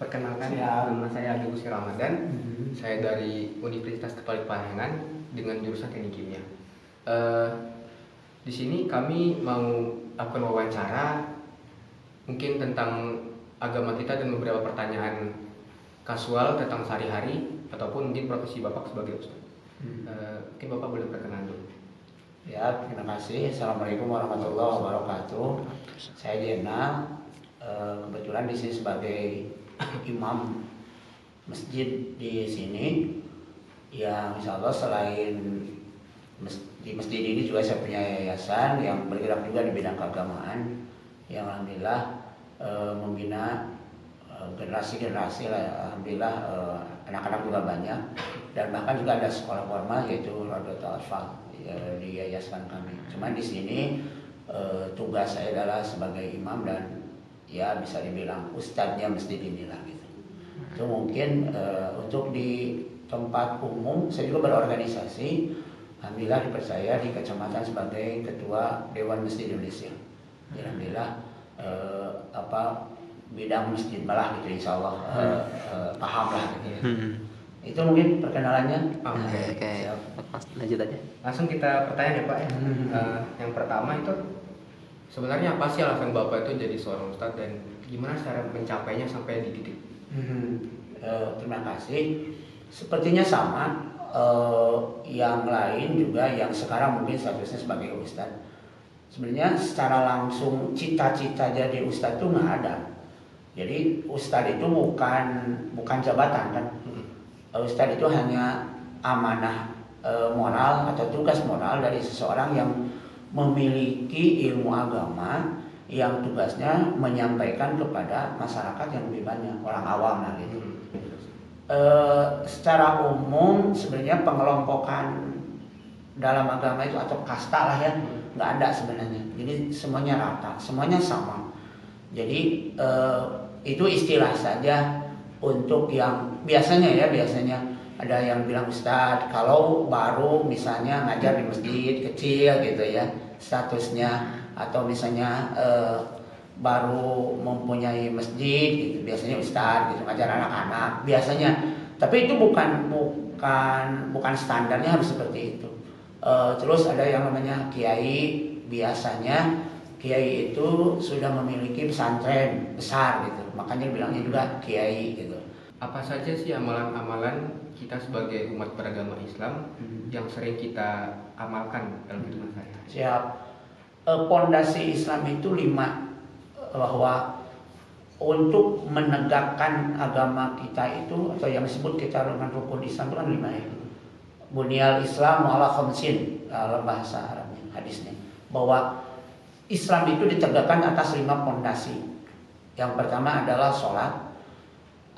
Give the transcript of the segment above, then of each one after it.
Perkenalkan, Siap. nama saya Agus Ramadan. Saya dari Universitas Kepala Parahyangan dengan jurusan Teknik Kimia. Eh, di sini kami mau akan wawancara mungkin tentang agama kita dan beberapa pertanyaan kasual tentang sehari-hari ataupun mungkin profesi Bapak sebagai ustaz. Mungkin Bapak boleh perkenalan dulu. Ya, terima kasih. Assalamualaikum warahmatullahi wabarakatuh. Saya Jena, kebetulan di sini sebagai imam masjid di sini. Ya, insya Allah selain di masjid ini juga saya punya yayasan yang bergerak juga di bidang keagamaan. Yang alhamdulillah membina generasi-generasi lah. Alhamdulillah anak-anak juga banyak, dan bahkan juga ada sekolah formal yaitu Rodotul Atfal di yayasan kami. Cuman di sini tugas saya adalah sebagai imam dan ya bisa dibilang ustadznya masjid inilah gitu. Itu mungkin untuk di tempat umum saya juga berorganisasi. Alhamdulillah dipercaya di kecamatan sebagai ketua Dewan Masjid Indonesia. Alhamdulillah bidang masjid malah gitu, insya Allah paham lah gitu ya. Itu mungkin perkenalannya. Oke. Lanjut aja. Langsung kita pertanyaan ya Pak ya. Yang pertama itu sebenarnya apa sih alasan Bapak itu jadi seorang ustadz dan gimana cara mencapainya sampai di titik? Terima kasih. Sepertinya sama yang lain juga yang sekarang mungkin statusnya sebagai ustadz. Sebenarnya secara langsung cita-cita jadi ustadz itu nggak ada. Jadi ustadz itu bukan jabatan kan. Ustadz itu hanya amanah moral atau tugas moral dari seseorang yang memiliki ilmu agama yang tugasnya menyampaikan kepada masyarakat yang lebih banyak, orang awam lah gitu. Secara umum sebenarnya pengelompokan dalam agama itu atau kasta lah ya nggak ada sebenarnya. Jadi semuanya rata, semuanya sama. Jadi itu istilah saja untuk yang biasanya ada yang bilang ustadz kalau baru misalnya ngajar di masjid kecil gitu ya statusnya, atau misalnya baru mempunyai masjid gitu biasanya ustadz gitu ngajar anak-anak biasanya. Tapi itu bukan standarnya harus seperti itu. Terus ada yang namanya kiai. Biasanya kiai itu sudah memiliki pesantren besar gitu, makanya bilangnya juga kiai gitu. Apa saja sih amalan-amalan kita sebagai umat beragama Islam yang sering kita amalkan dalam kehidupan sehari-hari? Siap. Pondasi Islam itu 5, bahwa untuk menegakkan agama kita itu atau yang disebut kita dengan rukun Islam itu kan 5 ya. Bunyal Islam ala khamsin dalam bahasa Arabnya hadisnya, bahwa Islam itu ditegakkan atas 5 pondasi. Yang pertama adalah sholat,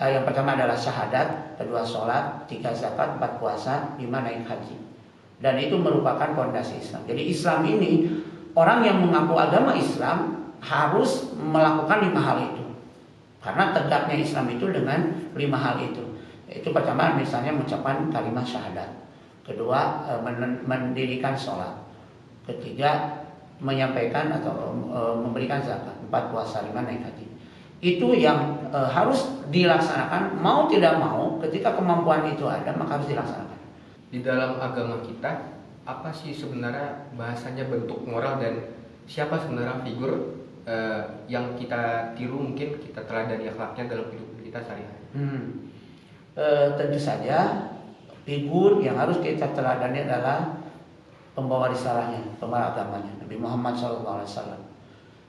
yang pertama adalah syahadat, kedua sholat, 3 zakat, 4 puasa, 5 naik haji. Dan itu merupakan pondasi Islam. Jadi Islam ini, orang yang mengaku agama Islam harus melakukan 5 hal itu. Karena tegaknya Islam itu dengan 5 hal itu. Itu pertama misalnya mengucapkan kalimat syahadat. Kedua mendirikan sholat. Ketiga menyampaikan atau memberikan zakat. 4 puasa, 5 naik haji. Itu yang harus dilaksanakan mau tidak mau. Ketika kemampuan itu ada maka harus dilaksanakan. Di dalam agama kita apa sih sebenarnya bahasanya bentuk moral dan siapa sebenarnya figur yang kita tiru, mungkin kita teladani akhlaknya dalam hidup kita sehari-hari? Tentu saja figur yang harus kita teladani adalah pembawa risalahnya, pembawa agamanya, Nabi Muhammad SAW,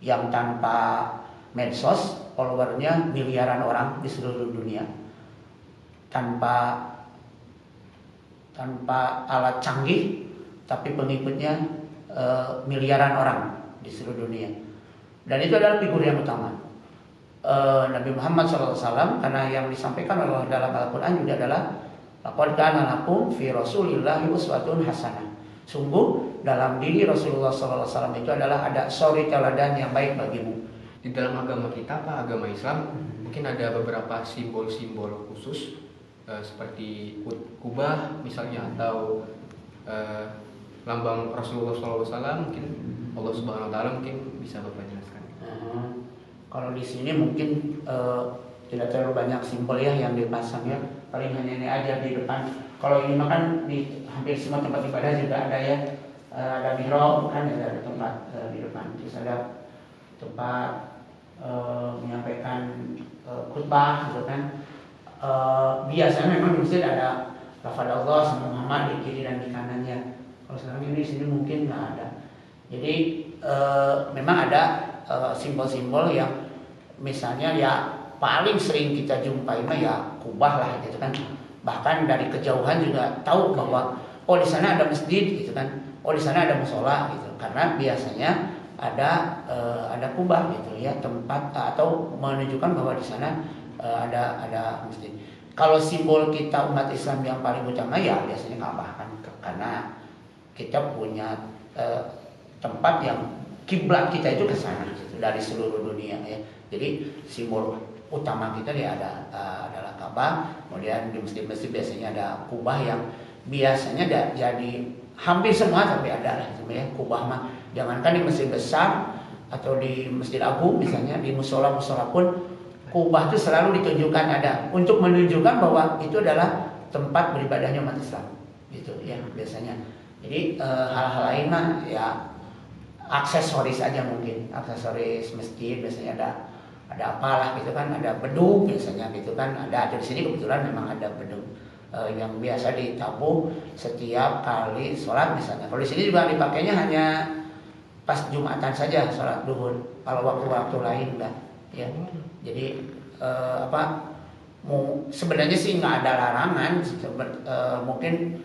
yang tanpa medsos followernya miliaran orang di seluruh dunia, tanpa alat canggih tapi pengikutnya miliaran orang di seluruh dunia. Dan itu adalah figur yang utama, Nabi Muhammad SAW, karena yang disampaikan oleh Allah dalam Al-Quran juga adalah laqad kana lakum fi Rasulillahi uswatun hasanah. Sungguh dalam diri Rasulullah SAW itu adalah ada suri teladan yang baik bagimu. Di dalam agama kita, Pak, agama Islam, mungkin ada beberapa simbol-simbol khusus seperti kubah misalnya, atau lambang Rasulullah SAW, mungkin Allah Subhanahu Wa Taala, mungkin bisa Bapak jelaskan. Kalau di sini mungkin tidak terlalu banyak simbol ya yang dipasang ya, paling hanya ini aja di depan. Kalau ini mah kan di hampir semua tempat ibadah juga ada ya. Ada mihrab kan, ada tempat di depan, terus ada tempat menyampaikan khutbah gitu kan. Biasanya memang di masjid ada lafaz Allah sama Muhammad di kiri dan di kanannya. Kalau sekarang ini di sini mungkin nggak ada. Jadi memang ada simbol-simbol yang misalnya ya paling sering kita jumpai mah ya kubah lah gitu kan. Bahkan dari kejauhan juga tahu bahwa oh di sana ada masjid gitu kan. Oh di sana ada musola gitu. Karena biasanya ada kubah gitu ya, tempat atau menunjukkan bahwa di sana ada masjid. Kalau simbol kita umat Islam yang paling utama ya biasanya Ka'bah kan, karena kita punya tempat yang kiblat kita itu ke sana gitu, dari seluruh dunia ya. Jadi simbol utama kita ya adalah Ka'bah. Kemudian di masjid-masjid biasanya ada kubah yang biasanya jadi hampir semua tapi ada lah ya kubah mah. Jangankan di masjid besar atau di masjid agung misalnya, di musola-musola pun kubah itu selalu ditunjukkan ada untuk menunjukkan bahwa itu adalah tempat beribadahnya umat Islam gitu ya biasanya. Jadi hal-hal lain mah ya aksesoris aja, mungkin aksesoris masjid biasanya ada apalah gitu kan, ada beduk biasanya gitu kan, ada di sini kebetulan memang ada beduk yang biasa ditabuh setiap kali sholat misalnya. Kalau di sini juga dipakainya hanya pas Jumatan saja sholat duhur. Kalau waktu-waktu lain enggak ya. Jadi sebenarnya sih nggak ada larangan. Mungkin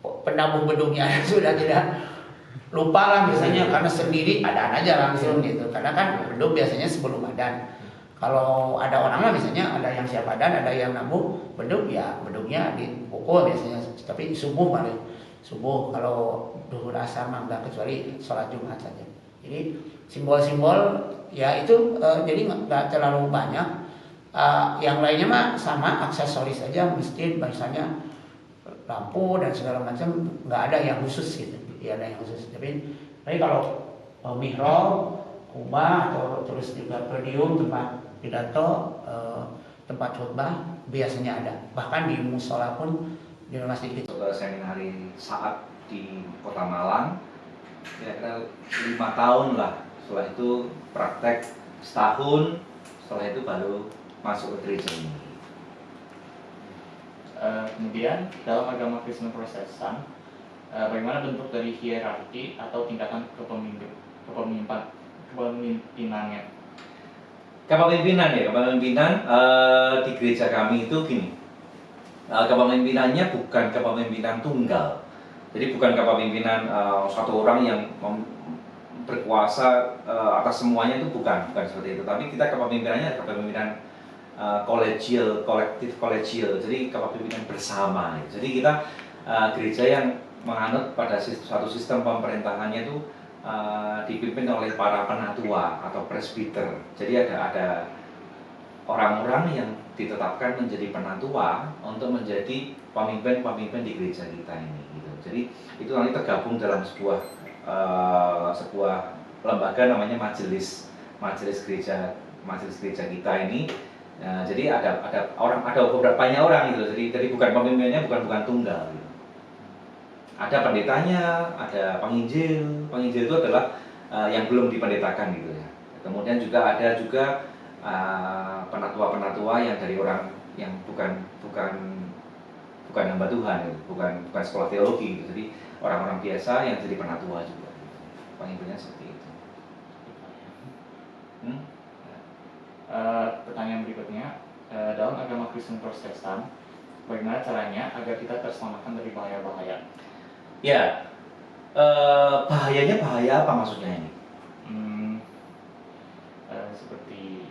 penabuh bedungnya sudah tidak lupa lah misalnya karena sendiri ada aja langsung gitu. Karena kan beduk biasanya sebelum adzan. Kalau ada orang lah misalnya ada yang siap adzan, ada yang nabuh beduk ya beduknya dipukul biasanya. Tapi subuh paling subuh, kalau duhur asar mah enggak, kecuali sholat Jumat saja. Jadi simbol-simbol ya itu jadi nggak terlalu banyak. Yang lainnya mah sama aksesoris saja, masjid misalnya lampu dan segala macam, nggak ada yang khusus gitu. Ya ada yang khusus. Tapi kalau mihrab, kubah atau terus juga podium tempat pidato, tempat khutbah biasanya ada. Bahkan di musola pun di masjid itu. Seminari saat di Kota Malang, kira-kira 5 tahun lah. Setelah itu praktek setahun, setelah itu baru masuk ke gereja ini. Kemudian dalam agama Kristen Protestan, bagaimana bentuk dari hierarki atau tingkatan kepemimpinannya? Kepemimpinan di gereja kami itu gini. Kepemimpinannya bukan kepemimpinan tunggal. Jadi bukan kepemimpinan satu orang yang berkuasa atas semuanya, itu bukan seperti itu. Tapi kita kepemimpinannya kepemimpinan kolektif kolegial. Jadi kepemimpinan bersama. Jadi kita gereja yang menganut pada suatu sistem pemerintahannya itu dipimpin oleh para penatua atau presbiter. Jadi ada orang-orang yang ditetapkan menjadi penatua untuk menjadi pemimpin di gereja kita ini. Gitu. Jadi itu nanti tergabung dalam sebuah lembaga namanya majelis gereja kita ini. Jadi ada beberapa banyak orang gitu. Jadi bukan pemimpinnya bukan tunggal. Gitu. Ada pendetanya, ada penginjil. Penginjil itu adalah yang belum dipendetakan gitu ya. Kemudian juga ada penatua-penatua yang dari orang yang bukan hamba Tuhan, gitu. bukan sekolah teologi gitu. Jadi orang-orang biasa yang jadi penatua juga. Penginjilnya seperti itu. Pertanyaan berikutnya, dalam agama Kristen Protestan, bagaimana caranya agar kita terselamatkan dari bahaya-bahaya? Ya, bahayanya bahaya apa maksudnya ini? Seperti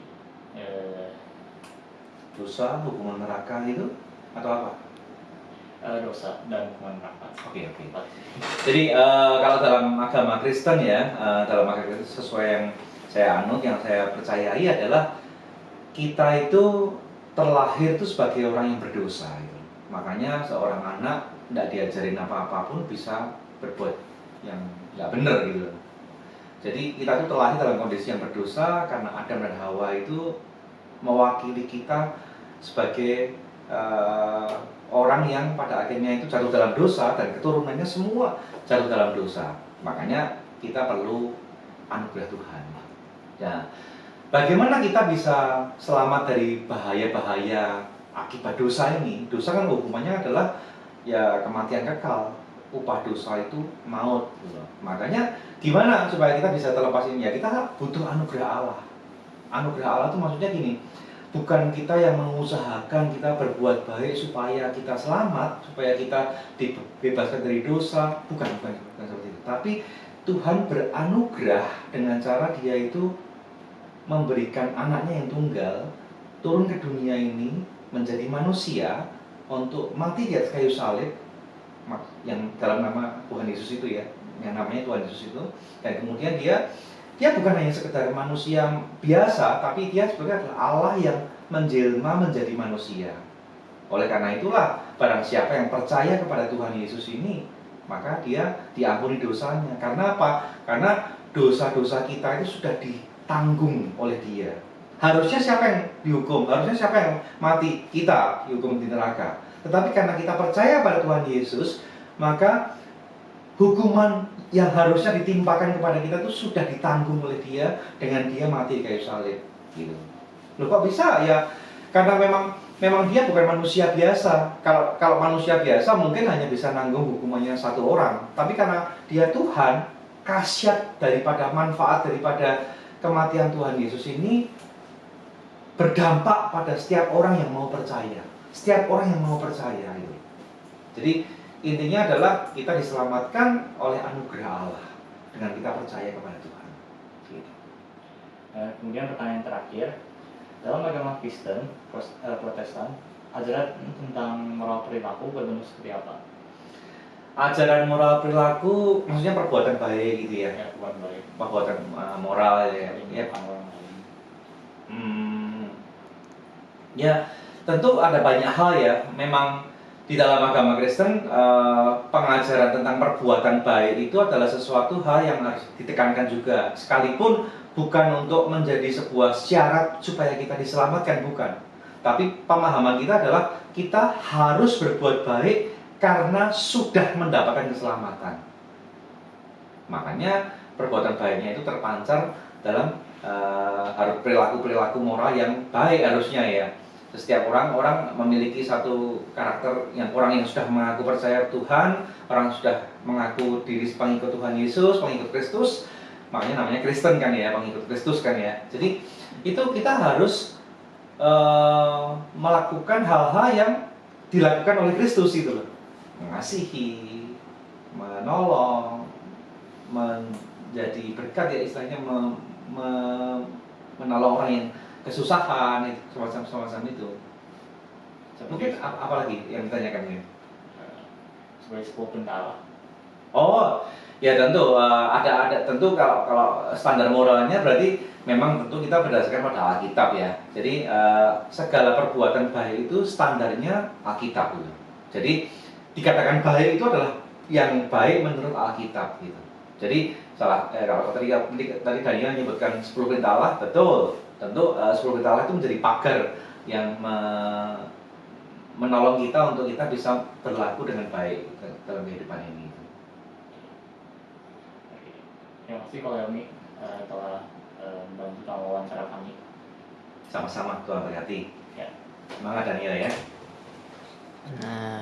Dosa, hukuman neraka itu atau apa? dosa dan hukuman neraka. Oke. Jadi kalau dalam agama Kristen ya, dalam agama Kristen sesuai yang saya anut, yang saya percayai adalah kita itu terlahir itu sebagai orang yang berdosa. Gitu. Makanya seorang anak tidak diajarin apa-apapun bisa berbuat yang nggak benar gitu. Jadi kita itu terlahir dalam kondisi yang berdosa karena Adam dan Hawa itu mewakili kita sebagai orang yang pada akhirnya itu jatuh dalam dosa dan keturunannya semua jatuh dalam dosa. Makanya kita perlu anugerah Tuhan. Ya, bagaimana kita bisa selamat dari bahaya-bahaya akibat dosa ini? Dosa kan hukumannya adalah ya kematian kekal. Upah dosa itu maut. Gitu. Makanya gimana supaya kita bisa terlepas ini? Ya kita butuh anugerah Allah. Anugerah Allah itu maksudnya gini, bukan kita yang mengusahakan kita berbuat baik supaya kita selamat, supaya kita dibebaskan dari dosa, bukan seperti itu. Tapi Tuhan beranugerah dengan cara Dia itu memberikan anaknya yang tunggal turun ke dunia ini menjadi manusia untuk mati di atas kayu salib yang dalam nama Tuhan Yesus itu ya, yang namanya Tuhan Yesus itu, dan kemudian dia bukan hanya sekedar manusia biasa, tapi dia sebenarnya adalah Allah yang menjelma menjadi manusia. Oleh karena itulah barang siapa yang percaya kepada Tuhan Yesus ini, maka dia diampuni dosanya. Karena apa? Karena dosa-dosa kita itu sudah ditanggung oleh Dia. Harusnya siapa yang dihukum? Harusnya siapa yang mati? Kita dihukum di neraka. Tetapi karena kita percaya pada Tuhan Yesus, maka hukuman yang harusnya ditimpakan kepada kita itu sudah ditanggung oleh Dia dengan Dia mati di kayu salib. Gitu. Loh kok bisa? Ya karena memang Dia bukan manusia biasa. Kalau manusia biasa mungkin hanya bisa nanggung hukumannya satu orang. Tapi karena Dia Tuhan, khasiat daripada manfaat daripada kematian Tuhan Yesus ini berdampak pada setiap orang yang mau percaya. Setiap orang yang mau percaya itu. Jadi intinya adalah kita diselamatkan oleh anugerah Allah dengan kita percaya kepada Tuhan. Gitu. Kemudian pertanyaan terakhir, dalam agama Kristen, Protestan, ajaran tentang moral perilaku berbentuk seperti apa? Ajaran moral perilaku maksudnya perbuatan baik gitu ya. Ya, perbuatan baik. Perbuatan moral ya. Orang lain. Ya, tentu ada banyak hal ya. Memang di dalam agama Kristen pengajaran tentang perbuatan baik itu adalah sesuatu hal yang harus ditekankan juga. Sekalipun bukan untuk menjadi sebuah syarat supaya kita diselamatkan, bukan. Tapi pemahaman kita adalah kita harus berbuat baik karena sudah mendapatkan keselamatan. Makanya perbuatan baiknya itu terpancar dalam harus perilaku-perilaku moral yang baik harusnya ya. Setiap orang memiliki satu karakter yang orang yang sudah mengaku percaya Tuhan, orang sudah mengaku diri pengikut Tuhan Yesus, pengikut Kristus, makanya namanya Kristen kan ya, pengikut Kristus kan ya. Jadi itu kita harus melakukan hal-hal yang dilakukan oleh Kristus itu loh. Mengasihi, menolong, menjadi berkat ya istilahnya, menolong orang yang kesusahan, semacam itu. Mungkin apa lagi yang ditanyakan ya? Sebagai sebuah bentala. Oh, ya tentu ada tentu kalau standar moralnya berarti memang tentu kita berdasarkan pada Alkitab ya. Jadi segala perbuatan baik itu standarnya Alkitab gitu. Jadi dikatakan baik itu adalah yang baik menurut Alkitab gitu. Jadi kalau tadi Daniel menyebutkan 10 perintah Allah, betul. Tentu 10 perintah Allah itu menjadi pagar yang menolong kita untuk kita bisa berlaku dengan baik dalam kehidupan ini. Terima kasih Pak Helmi telah membantu dalam wawancara kami. Sama-sama, Tuhan berkati. Ya. Semangat Daniel ya. Nah,